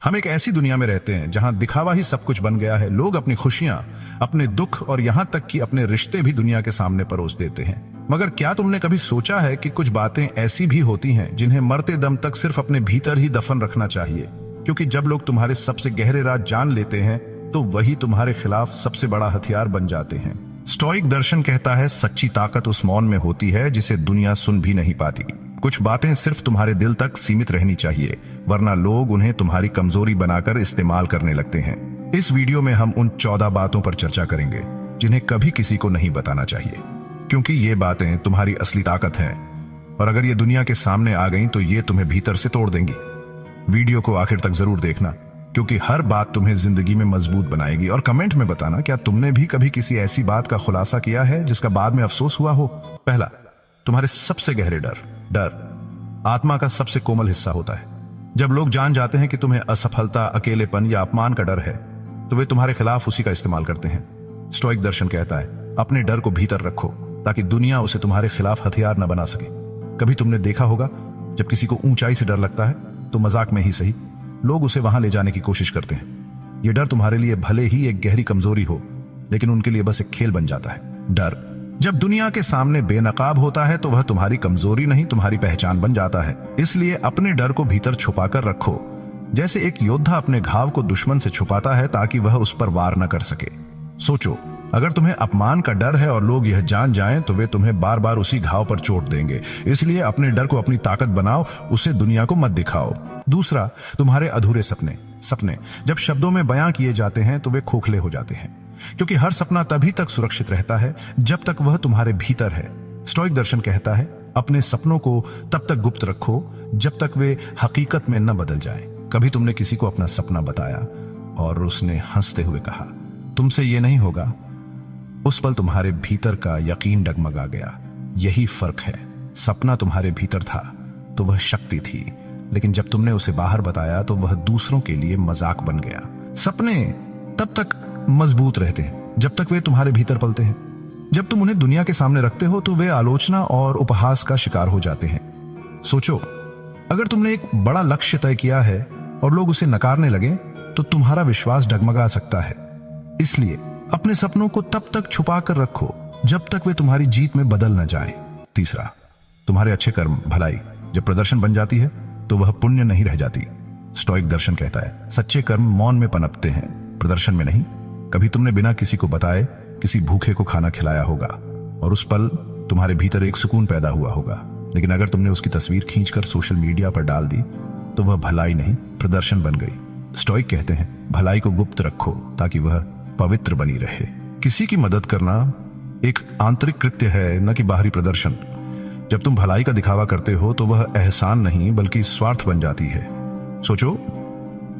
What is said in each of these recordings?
हम एक ऐसी दुनिया में रहते हैं जहां दिखावा ही सब कुछ बन गया है। लोग अपनी खुशियां, अपने दुख और यहां तक कि अपने रिश्ते भी दुनिया के सामने परोस देते हैं। मगर क्या तुमने कभी सोचा है कि कुछ बातें ऐसी भी होती हैं जिन्हें मरते दम तक सिर्फ अपने भीतर ही दफन रखना चाहिए? क्योंकि जब लोग तुम्हारे सबसे गहरे राज जान लेते हैं तो वही तुम्हारे खिलाफ सबसे बड़ा हथियार बन जाते हैं। स्टोइक दर्शन कहता है, सच्ची ताकत उस मौन में होती है जिसे दुनिया सुन भी नहीं पाती। कुछ बातें सिर्फ तुम्हारे दिल तक सीमित रहनी चाहिए, वरना लोग उन्हें तुम्हारी कमजोरी बनाकर इस्तेमाल करने लगते हैं। इस वीडियो में हम उन 14 बातों पर चर्चा करेंगे जिन्हें कभी किसी को नहीं बताना चाहिए, क्योंकि ये बातें तुम्हारी असली ताकत हैं और अगर ये दुनिया के सामने आ गई तो ये तुम्हें भीतर से तोड़ देंगी। वीडियो को आखिर तक जरूर देखना, क्योंकि हर बात तुम्हें जिंदगी में मजबूत बनाएगी। और कमेंट में बताना, क्या तुमने भी कभी किसी ऐसी बात का खुलासा किया है जिसका बाद में अफसोस हुआ हो? पहला, तुम्हारे सबसे गहरे डर आत्मा का सबसे कोमल हिस्सा होता है। जब लोग जान जाते हैं कि तुम्हें असफलता, अकेलेपन या अपमान का डर है तो वे तुम्हारे खिलाफ उसी का इस्तेमाल करते हैं। स्टोइक दर्शन कहता है, अपने डर को भीतर रखो ताकि दुनिया उसे तुम्हारे खिलाफ हथियार न बना सके। कभी तुमने देखा होगा, जब किसी को ऊंचाई से डर लगता है तो मजाक में ही सही लोग उसे वहां ले जाने की कोशिश करते हैं। यह डर तुम्हारे लिए भले ही एक गहरी कमजोरी हो, लेकिन उनके लिए बस एक खेल बन जाता है। डर जब दुनिया के सामने बेनकाब होता है तो वह तुम्हारी कमजोरी नहीं, तुम्हारी पहचान बन जाता है। इसलिए अपने डर को भीतर छुपाकर रखो, जैसे एक योद्धा अपने घाव को दुश्मन से छुपाता है ताकि वह उस पर वार न कर सके। सोचो, अगर तुम्हें अपमान का डर है और लोग यह जान जाएं तो वे तुम्हें बार बार उसी घाव पर चोट देंगे। इसलिए अपने डर को अपनी ताकत बनाओ, उसे दुनिया को मत दिखाओ। दूसरा, तुम्हारे अधूरे सपने जब शब्दों में बयां किए जाते हैं तो वे खोखले हो जाते हैं, क्योंकि हर सपना तभी तक सुरक्षित रहता है जब तक वह तुम्हारे भीतर है। स्टोइक दर्शन कहता है, अपने सपनों को तब तक गुप्त रखो जब तक वे हकीकत में न बदल जाएं। कभी तुमने किसी को अपना सपना बताया और उसने हंसते हुए कहा, तुमसे ये नहीं होगा? उस पल तुम्हारे भीतर का यकीन डगमगा गया। यही फर्क है। सपना तुम्हारे भीतर था तो वह शक्ति थी, लेकिन जब तुमने उसे बाहर बताया तो वह दूसरों के लिए मजाक बन गया। सपने तब तक मजबूत रहते हैं जब तक वे तुम्हारे भीतर पलते हैं। जब तुम उन्हें दुनिया के सामने रखते हो तो वे आलोचना और उपहास का शिकार हो जाते हैं। सोचो, अगर तुमने एक बड़ा लक्ष्य तय किया है और लोग उसे नकारने लगे तो तुम्हारा विश्वास डगमगा सकता है। इसलिए अपने सपनों को तब तक छुपा कर रखो जब तक वे तुम्हारी जीत में बदल न जाए। तीसरा, तुम्हारे अच्छे कर्म, भलाई जब प्रदर्शन बन जाती है तो वह पुण्य नहीं रह जाती। स्टोइक दर्शन कहता है, सच्चे कर्म मौन में पनपते हैं, प्रदर्शन में नहीं। कभी तुमने बिना किसी को बताए किसी भूखे को खाना खिलाया होगा और उस पल तुम्हारे भीतर एक सुकून पैदा हुआ होगा, लेकिन अगर तुमने उसकी तस्वीर खींचकर सोशल मीडिया पर डाल दी तो वह भलाई नहीं, प्रदर्शन बन गई। स्टोइक कहते हैं, भलाई को गुप्त रखो ताकि वह पवित्र बनी रहे। किसी की मदद करना एक आंतरिक कृत्य है, न कि बाहरी प्रदर्शन। जब तुम भलाई का दिखावा करते हो तो वह एहसान नहीं बल्कि स्वार्थ बन जाती है। सोचो,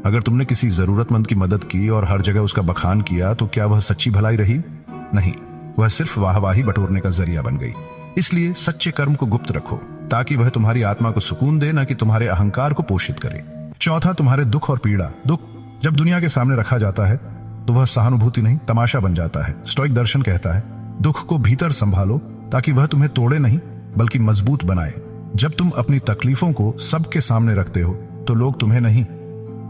अगर तुमने किसी जरूरतमंद की मदद की और हर जगह उसका बखान किया तो क्या वह सच्ची भलाई रही? नहीं, वह सिर्फ वाहवाही बटोरने का जरिया बन गई। इसलिए सच्चे कर्म को गुप्त रखो ताकि वह तुम्हारी आत्मा को सुकून दे, न कि तुम्हारे अहंकार को पोषित करे। चौथा, तुम्हारे दुख और पीड़ा। दुख जब दुनिया के सामने रखा जाता है तो वह सहानुभूति नहीं, तमाशा बन जाता है। स्टोइक दर्शन कहता है, दुख को भीतर संभालो ताकि वह तुम्हें तोड़े नहीं बल्कि मजबूत बनाए। जब तुम अपनी तकलीफों को सबके सामने रखते हो तो लोग तुम्हें नहीं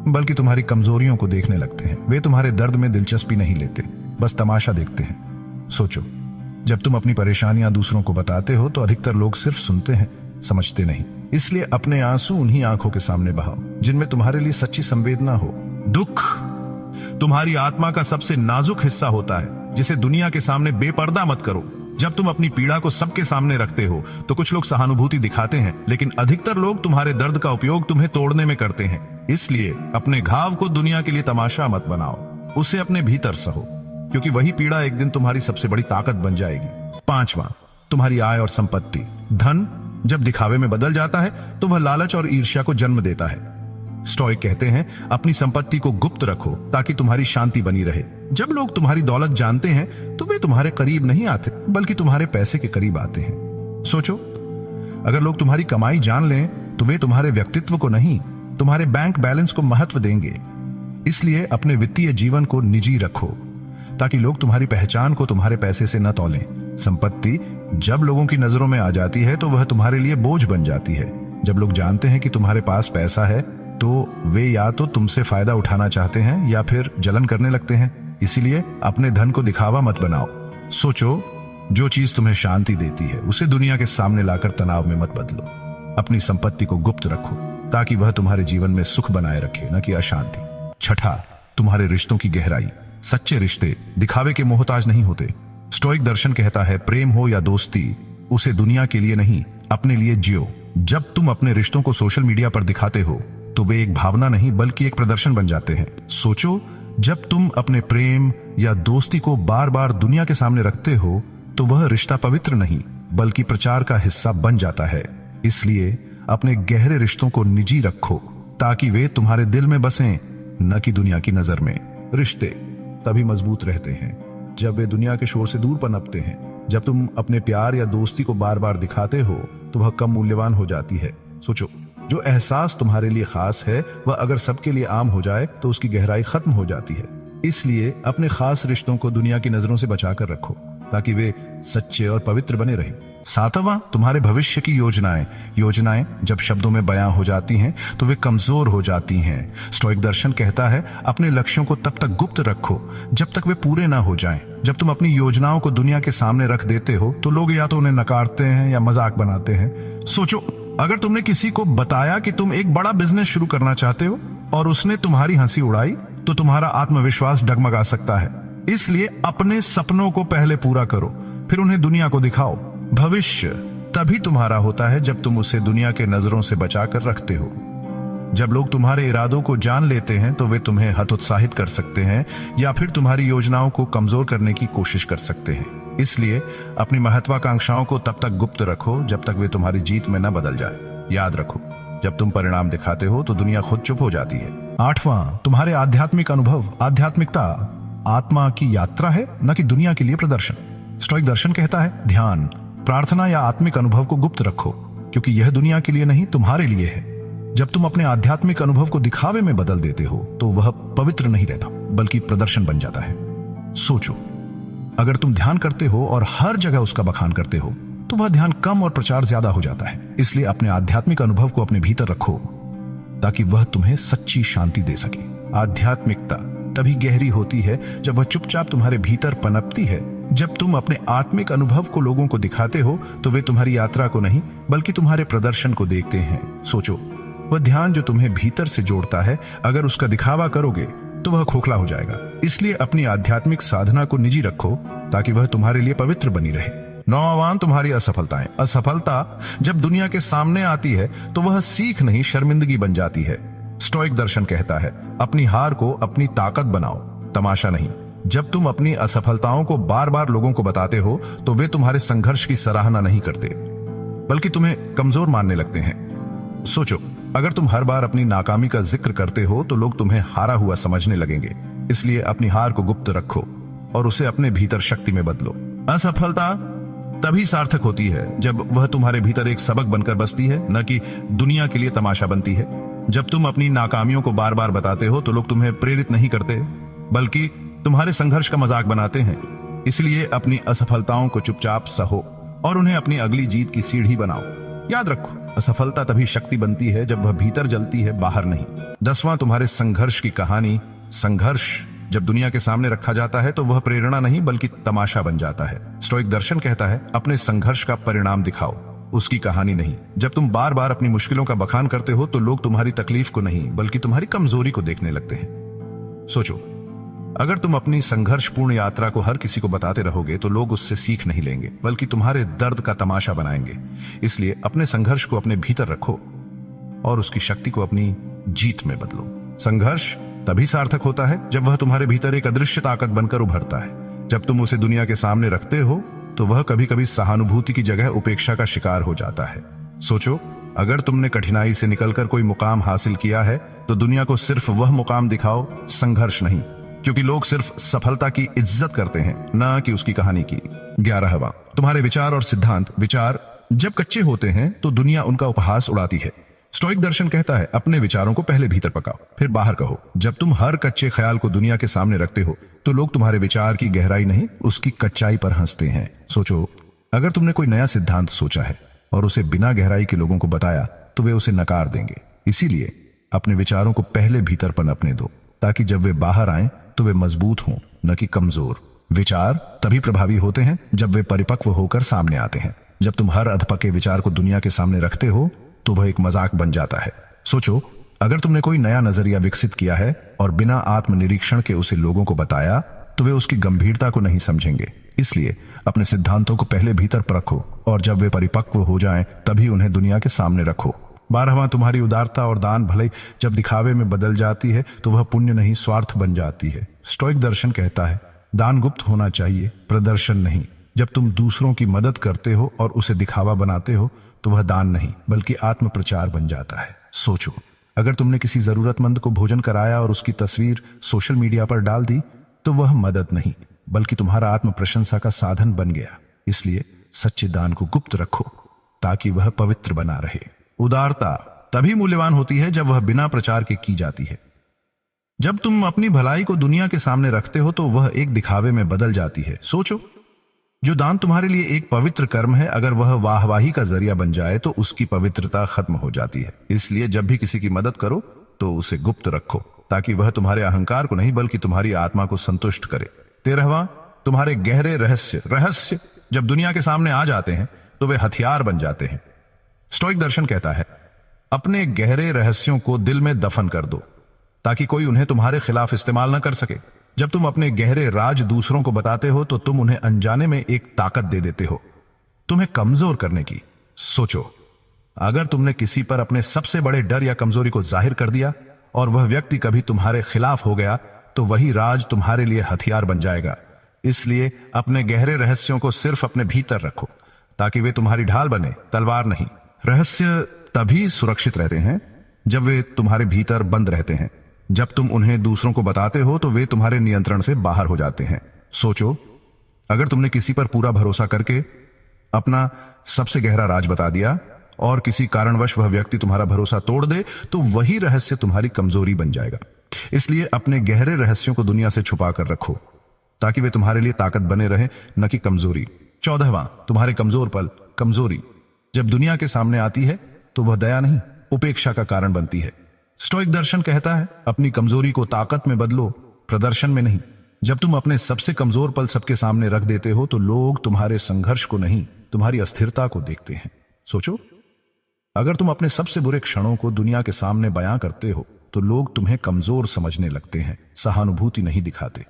बल्कि तुम्हारी कमजोरियों को देखने लगते हैं। वे तुम्हारे दर्द में दिलचस्पी नहीं लेते, बस तमाशा देखते हैं। सोचो, जब तुम अपनी परेशानियां दूसरों को बताते हो तो अधिकतर लोग सिर्फ सुनते हैं, समझते नहीं। इसलिए अपने आंसू उन्हीं आंखों के सामने बहाओ जिनमें तुम्हारे लिए सच्ची संवेदना हो। दुख तुम्हारी आत्मा का सबसे नाजुक हिस्सा होता है, जिसे दुनिया के सामने बेपर्दा मत करो। जब तुम अपनी पीड़ा को सबके सामने रखते हो तो कुछ लोग सहानुभूति दिखाते हैं, लेकिन अधिकतर लोग तुम्हारे दर्द का उपयोग तुम्हें तोड़ने में करते हैं। इसलिए अपने घाव को दुनिया के लिए तमाशा मत बनाओ, उसे अपने भीतर सहो, क्योंकि वही पीड़ा एक दिन तुम्हारी सबसे बड़ी ताकत बन जाएगी। पांचवा, तुम्हारी आय और संपत्ति। धन जब दिखावे में बदल जाता है तो वह लालच और ईर्ष्या को जन्म देता है। स्टोइक कहते हैं, अपनी संपत्ति को गुप्त रखो ताकि तुम्हारी शांति बनी रहे। जब लोग तुम्हारी दौलत जानते हैं तो वे तुम्हारे करीब नहीं आते बल्कि तुम्हारे पैसे के करीब आते हैं। सोचो, अगर लोग तुम्हारी कमाई जान लें तो वे तुम्हारे व्यक्तित्व को नहीं, तुम्हारे बैंक बैलेंस को महत्व देंगे। इसलिए अपने वित्तीय जीवन को निजी रखो ताकि लोग तुम्हारी पहचान को तुम्हारे पैसे से न तौलें। संपत्ति जब लोगों की नजरों में आ जाती है तो वह तुम्हारे लिए बोझ बन जाती है। जब लोग जानते हैं कि तुम्हारे पास पैसा है तो वे या तो तुमसे फायदा उठाना चाहते हैं या फिर जलन करने लगते हैं। इसीलिए अपने धन को दिखावा मत बनाओ। सोचो, जो चीज तुम्हें शांति देती है उसे दुनिया के सामने लाकर तनाव में मत बदलो। अपनी संपत्ति को गुप्त रखो ताकि वह तुम्हारे जीवन में सुख बनाए रखे, न कि अशांति। छठा, तुम्हारे रिश्तों की गहराई। सच्चे रिश्ते दिखावे के मोहताज नहीं होते। स्टोइक दर्शन कहता है, प्रेम हो या दोस्ती, उसे दुनिया के लिए नहीं अपने लिए जियो। जब तुम अपने रिश्तों को सोशल मीडिया पर दिखाते हो तो वे एक भावना नहीं बल्कि एक प्रदर्शन बन जाते हैं। सोचो, जब तुम अपने प्रेम या दोस्ती को बार बार दुनिया के सामने रखते हो तो वह रिश्ता पवित्र नहीं बल्कि प्रचार का हिस्सा बन जाता है। इसलिए अपने गहरे रिश्तों को निजी रखो ताकि वे तुम्हारे दिल में बसें, न कि दुनिया की नजर में। रिश्ते तभी मजबूत रहते हैं जब वे दुनिया के शोर से दूर पनपते हैं। जब तुम अपने प्यार या दोस्ती को बार बार दिखाते हो तो वह कम मूल्यवान हो जाती है। सोचो, जो एहसास तुम्हारे लिए खास है वह अगर सबके लिए आम हो जाए तो उसकी गहराई खत्म हो जाती है। इसलिए अपने खास रिश्तों को दुनिया की नजरों से बचाकर रखो ताकि वे सच्चे और पवित्र बने रहें। सातवां, तुम्हारे भविष्य की योजनाएं जब शब्दों में बयां हो जाती हैं तो वे कमजोर हो जाती हैं। स्टोइक दर्शन कहता है, अपने लक्ष्यों को तब तक गुप्त रखो जब तक वे पूरे ना हो जाएं। जब तुम अपनी योजनाओं को दुनिया के सामने रख देते हो तो लोग या तो उन्हें नकारते हैं या मजाक बनाते हैं। सोचो, अगर तुमने किसी को बताया कि तुम एक बड़ा बिजनेस शुरू करना चाहते हो और उसने तुम्हारी हंसी उड़ाई तो तुम्हारा आत्मविश्वास डगमगा सकता है। इसलिए अपने सपनों को पहले पूरा करो, फिर उन्हें दुनिया को दिखाओ। भविष्य तभी तुम्हारा होता है जब तुम उसे दुनिया के नजरों से बचाकर रखते हो। जब लोग तुम्हारे इरादों को जान लेते हैं तो वे तुम्हें हतोत्साहित कर सकते हैं या फिर तुम्हारी योजनाओं को कमजोर करने की कोशिश कर सकते हैं। इसलिए अपनी महत्वाकांक्षाओं को तब तक गुप्त रखो जब तक वे तुम्हारी जीत में न बदल जाए। याद रखो, जब तुम परिणाम दिखाते हो तो दुनिया खुद चुप हो जाती है। आठवां, तुम्हारे आध्यात्मिक अनुभव। आध्यात्मिकता आत्मा की यात्रा है, न कि दुनिया के लिए प्रदर्शन। स्टोइक दर्शन कहता है, ध्यान, प्रार्थना या आत्मिक अनुभव को गुप्त रखो क्योंकि यह दुनिया के लिए नहीं तुम्हारे लिए है। जब तुम अपने आध्यात्मिक अनुभव को दिखावे में बदल देते हो तो वह पवित्र नहीं रहता बल्कि प्रदर्शन बन जाता है। सोचो, अगर तुम ध्यान करते हो और हर जगह उसका बखान करते हो तो वह ध्यान कम और प्रचार ज्यादा हो जाता है। इसलिए अपने आध्यात्मिक अनुभव को अपने भीतर रखो ताकि वह तुम्हें सच्ची शांति दे सके। आध्यात्मिकता तभी गहरी होती है जब वह चुपचाप तुम्हारे भीतर पनपती है। जब तुम अपने आत्मिक अनुभव को लोगों को दिखाते हो तो वे तुम्हारी यात्रा को नहीं बल्कि तुम्हारे प्रदर्शन को देखते हैं। सोचो, वह ध्यान जो तुम्हें भीतर से जोड़ता है, अगर उसका दिखावा करोगे तो वह खोखला हो जाएगा। इसलिए अपनी आध्यात्मिक साधना को निजी रखो ताकि वह तुम्हारे लिए पवित्र बनी रहे। नौवां, तुम्हारी असफलताएं। असफलता जब दुनिया के सामने आती है तो वह सीख नहीं शर्मिंदगी बन जाती है। स्टोइक दर्शन कहता है, अपनी हार को अपनी ताकत बनाओ, तमाशा नहीं। जब तुम अपनी असफलताओं को बार बार लोगों को बताते हो तो वे तुम्हारे संघर्ष की सराहना नहीं करते बल्कि तुम्हें कमजोर मानने लगते हैं। सोचो, अगर तुम हर बार अपनी नाकामी का जिक्र करते हो तो लोग तुम्हें हारा हुआ समझने लगेंगे। इसलिए अपनी हार को गुप्त रखो और उसे अपने भीतर शक्ति में बदलो। असफलता तभी सार्थक होती है जब वह तुम्हारे भीतर एक सबक बनकर बसती है, न कि दुनिया के लिए तमाशा बनती है। जब तुम अपनी नाकामियों को बार बार बताते हो तो लोग तुम्हें प्रेरित नहीं करते बल्कि तुम्हारे संघर्ष का मजाक बनाते हैं। इसलिए अपनी असफलताओं को चुपचाप सहो और उन्हें अपनी अगली जीत की सीढ़ी बनाओ। याद रखो, असफलता तभी शक्ति बनती है जब वह भीतर जलती है, बाहर नहीं। 10वां, तुम्हारे संघर्ष की कहानी। संघर्ष जब दुनिया के सामने रखा जाता है तो वह प्रेरणा नहीं बल्कि तमाशा बन जाता है। स्टोइक दर्शन कहता है, अपने संघर्ष का परिणाम दिखाओ, उसकी कहानी नहीं। जब तुम बार बार अपनी मुश्किलों का बखान करते हो तो लोग तुम्हारी तकलीफ को नहीं बल्कि तुम्हारी कमजोरी को देखने लगते हैं। सोचो, अगर तुम अपनी संघर्षपूर्ण यात्रा को हर किसी को बताते रहोगे तो लोग उससे सीख नहीं लेंगे बल्कि तुम्हारे दर्द का तमाशा बनाएंगे। इसलिए अपने संघर्ष को अपने भीतर रखो और उसकी शक्ति को अपनी जीत में बदलो। संघर्ष तभी सार्थक होता है जब वह तुम्हारे भीतर एक अदृश्य ताकत बनकर उभरता है। जब तुम उसे दुनिया के सामने रखते हो तो वह कभी कभी सहानुभूति की जगह उपेक्षा का शिकार हो जाता है। सोचो, अगर तुमने कठिनाई से निकलकर कोई मुकाम हासिल किया है तो दुनिया को सिर्फ वह मुकाम दिखाओ, संघर्ष नहीं, क्योंकि लोग सिर्फ सफलता की इज्जत करते हैं, न कि उसकी कहानी की। 11वां, तुम्हारे विचार और सिद्धांत। विचार जब कच्चे होते हैं तो दुनिया उनका उपहास उड़ाती है। स्टोइक दर्शन कहता है, अपने विचारों को पहले भीतर पकाओ फिर बाहर कहो। जब तुम हर कच्चे ख्याल को दुनिया के सामने रखते हो तो लोग तुम्हारे विचार की गहराई नहीं उसकी कच्चाई पर हंसते हैं। सोचो, अगर तुमने कोई नया सिद्धांत सोचा है और उसे बिना गहराई के लोगों को बताया तो वे उसे नकार देंगे। इसीलिए अपने विचारों को पहले भीतर पनपने दो, ताकि जब वे बाहर आएं तो वे मजबूत हों, न कि कमजोर। विचार तभी प्रभावी होते हैं जब वे परिपक्व होकर सामने आते हैं। जब तुम हर अधपके विचार को दुनिया के सामने रखते हो तो वह एक मजाक बन जाता है। सोचो, अगर तुमने कोई नया नजरिया विकसित किया है और बिना आत्मनिरीक्षण के उसे लोगों को बताया तो वे उसकी गंभीरता को नहीं समझेंगे। इसलिए अपने सिद्धांतों को पहले भीतर परखो और जब वे परिपक्व हो जाएं तभी उन्हें दुनिया के सामने रखो। 12वां, तुम्हारी उदारता और दान भले जब दिखावे में बदल जाती है तो वह पुण्य नहीं स्वार्थ बन जाती है। स्टोइक दर्शन कहता है दान गुप्त होना चाहिए, प्रदर्शन नहीं। जब तुम दूसरों की मदद करते हो और उसे दिखावा बनाते हो तो वह दान नहीं बल्कि आत्म प्रचार बन जाता है। सोचो, अगर तुमने किसी जरूरतमंद को भोजन कराया और उसकी तस्वीर सोशल मीडिया पर डाल दी तो वह मदद नहीं बल्कि तुम्हारा आत्म प्रशंसा का साधन बन गया। इसलिए सच्चे दान को गुप्त रखो ताकि वह पवित्र बना रहे। उदारता तभी मूल्यवान होती है जब वह बिना प्रचार के की जाती है। जब तुम अपनी भलाई को दुनिया के सामने रखते हो तो वह एक दिखावे में बदल जाती है। सोचो, जो दान तुम्हारे लिए एक पवित्र कर्म है, अगर वह वाहवाही का जरिया बन जाए तो उसकी पवित्रता खत्म हो जाती है। इसलिए जब भी किसी की मदद करो तो उसे गुप्त रखो ताकि वह तुम्हारे अहंकार को नहीं बल्कि तुम्हारी आत्मा को संतुष्ट करे। 13वां, तुम्हारे गहरे रहस्य जब दुनिया के सामने आ जाते हैं तो वे हथियार बन जाते हैं। स्टोइक दर्शन कहता है अपने गहरे रहस्यों को दिल में दफन कर दो ताकि कोई उन्हें तुम्हारे खिलाफ इस्तेमाल न कर सके। जब तुम अपने गहरे राज दूसरों को बताते हो तो तुम उन्हें अनजाने में एक ताकत दे देते हो, तुम्हें कमजोर करने की। सोचो, अगर तुमने किसी पर अपने सबसे बड़े डर या कमजोरी को जाहिर कर दिया और वह व्यक्ति कभी तुम्हारे खिलाफ हो गया तो वही राज तुम्हारे लिए हथियार बन जाएगा। इसलिए अपने गहरे रहस्यों को सिर्फ अपने भीतर रखो ताकि वे तुम्हारी ढाल बने, तलवार नहीं। रहस्य तभी सुरक्षित रहते हैं जब वे तुम्हारे भीतर बंद रहते हैं। जब तुम उन्हें दूसरों को बताते हो तो वे तुम्हारे नियंत्रण से बाहर हो जाते हैं। सोचो, अगर तुमने किसी पर पूरा भरोसा करके अपना सबसे गहरा राज बता दिया और किसी कारणवश वह व्यक्ति तुम्हारा भरोसा तोड़ दे तो वही रहस्य तुम्हारी कमजोरी बन जाएगा। इसलिए अपने गहरे रहस्यों को दुनिया से छुपा कर रखो ताकि वे तुम्हारे लिए ताकत बने रहे, न कि कमजोरी। 14वां, तुम्हारे कमजोर पल कमजोरी जब दुनिया के सामने आती है तो वह दया नहीं उपेक्षा का कारण बनती है। स्टोइक दर्शन कहता है अपनी कमजोरी को ताकत में बदलो, प्रदर्शन में नहीं। जब तुम अपने सबसे कमजोर पल सबके सामने रख देते हो तो लोग तुम्हारे संघर्ष को नहीं, तुम्हारी अस्थिरता को देखते हैं। सोचो, अगर तुम अपने सबसे बुरे क्षणों को दुनिया के सामने बयां करते हो तो लोग तुम्हें कमजोर समझने लगते हैं, सहानुभूति नहीं दिखाते।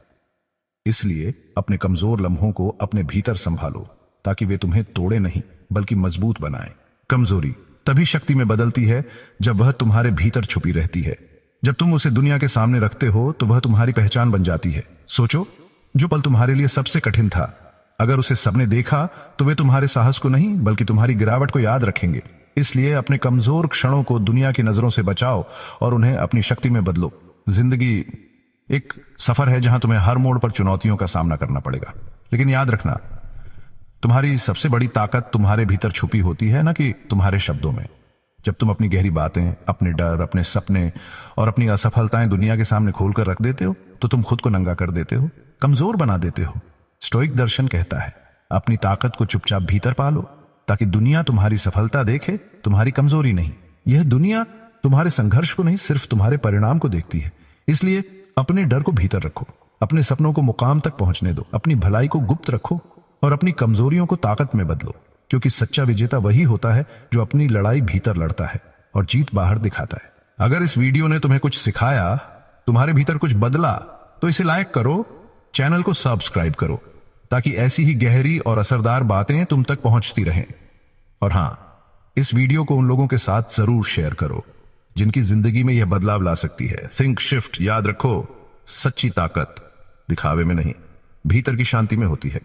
इसलिए अपने कमजोर लम्हों को अपने भीतर संभालो ताकि वे तुम्हें तोड़े नहीं बल्कि मजबूत बनाएं। कमजोरी तभी शक्ति में बदलती है जब वह तुम्हारे भीतर छुपी रहती है। जब तुम उसे दुनिया के सामने रखते हो तो वह तुम्हारी पहचान बन जाती है। सोचो, जो पल तुम्हारे लिए सबसे कठिन था, अगर उसे सबने देखा तो वे तुम्हारे साहस को नहीं बल्कि तुम्हारी गिरावट को याद रखेंगे। इसलिए अपने कमजोर क्षणों को दुनिया की नजरों से बचाओ और उन्हें अपनी शक्ति में बदलो। जिंदगी एक सफर है जहां तुम्हें हर मोड़ पर चुनौतियों का सामना करना पड़ेगा, लेकिन याद रखना तुम्हारी सबसे बड़ी ताकत तुम्हारे भीतर छुपी होती है, न कि तुम्हारे शब्दों में। जब तुम अपनी गहरी बातें, अपने डर, अपने सपने और अपनी असफलताएं दुनिया के सामने खोलकर रख देते हो तो तुम खुद को नंगा कर देते हो, कमजोर बना देते हो। स्टोइक दर्शन कहता है अपनी ताकत को चुपचाप भीतर पालो ताकि दुनिया तुम्हारी सफलता देखे, तुम्हारी कमजोरी नहीं। यह दुनिया तुम्हारे संघर्ष को नहीं, सिर्फ तुम्हारे परिणाम को देखती है। इसलिए अपने डर को भीतर रखो, अपने सपनों को मुकाम तक पहुंचने दो, अपनी भलाई को गुप्त रखो और अपनी कमजोरियों को ताकत में बदलो, क्योंकि सच्चा विजेता वही होता है जो अपनी लड़ाई भीतर लड़ता है और जीत बाहर दिखाता है। अगर इस वीडियो ने तुम्हें कुछ सिखाया, तुम्हारे भीतर कुछ बदला, तो इसे लाइक करो, चैनल को सब्सक्राइब करो ताकि ऐसी ही गहरी और असरदार बातें तुम तक पहुंचती रहें। और हां, इस वीडियो को उन लोगों के साथ जरूर शेयर करो जिनकी जिंदगी में यह बदलाव ला सकती है। थिंक शिफ्ट याद रखो, सच्ची ताकत दिखावे में नहीं, भीतर की शांति में होती है।